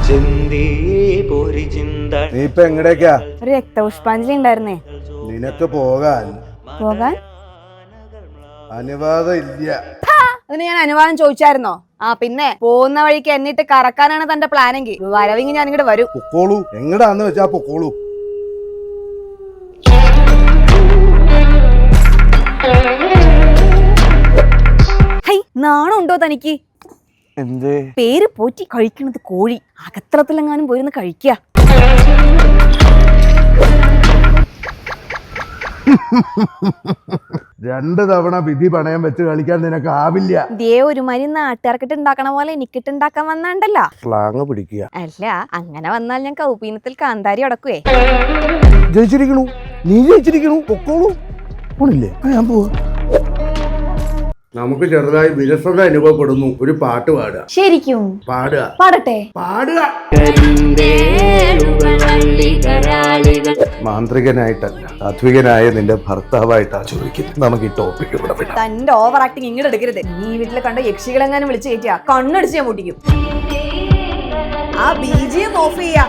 നീ ഇപ്പൊ എങ്ങടേക്കാ? ഒരു രക്തപുഷ്പാഞ്ജലി ഉണ്ടായിരുന്നേ. നിനക്ക് പോകാൻ അനുവാദം ഇല്ല. അതിന് ഞാൻ അനുവാദം ചോദിച്ചായിരുന്നോ? പിന്നെ പോകുന്ന വഴിക്ക് എന്നിട്ട് കറക്കാനാണ് തന്റെ പ്ലാനെങ്കിൽ വരവെങ്കിൽ ഞാൻ ഇങ്ങോട്ട് വരും. പൊക്കോളൂ, എങ്ങടാന്ന് വെച്ചാ പൊക്കോളൂ. നാണുണ്ടോ തനിക്ക്? എന്തേ? പേര് പോറ്റി കഴിക്കണത് കോഴി, അകത്രത്തിലെങ്ങാനും പോയിരുന്ന് കഴിക്കുക. രണ്ടു തവണ വിധി പണയം വെച്ച് കളിക്കാൻ നിനക്ക് ആവില്ല. ദേ ഒരു മരി നാട്ടുകാർക്കിട്ട് ഉണ്ടാക്കണ പോലെ എനിക്കിട്ട് ഉണ്ടാക്കാൻ വന്നാണ്ടല്ലോ. സ്ലാങ് പിടിക്കുക. അല്ല, അങ്ങനെ വന്നാൽ ഞാൻ കൗപീനത്തിൽ കാന്താരി അടക്കുവേ. ജയിച്ചിരിക്കണു, നീ ജയിച്ചിരിക്കണു. പൊക്കോളൂ. പോണില്ലേ? ഞാൻ പോവാ. നമുക്ക് ചെറുതായി വിരസത അനുഭവപ്പെടുന്നു. ഒരു പാട്ട് പാടുക. ശരിക്കും പാടുക. പാടട്ടെ. പാടുക. മാന്ത്രികനായിട്ടല്ല, സാത്വികനായ നിന്റെ ഭർത്താവായിട്ടാ ചോദിക്കുന്നത്. നമുക്ക് ഈ ടോപ്പിക് ഇവിടെ വിടാം. തന്റെ ഓവർ ആക്ടിങ് ഇങ്ങോട്ട് എടുക്കരുത്. നീ വീട്ടിൽ കണ്ട യക്ഷികളെങ്ങാനും വിളിച്ചു കയറ്റിയാ കണ്ണടിച്ച് ഞാൻ പൊട്ടിക്കും. ആ BGM ഓഫ് ചെയ്യാ.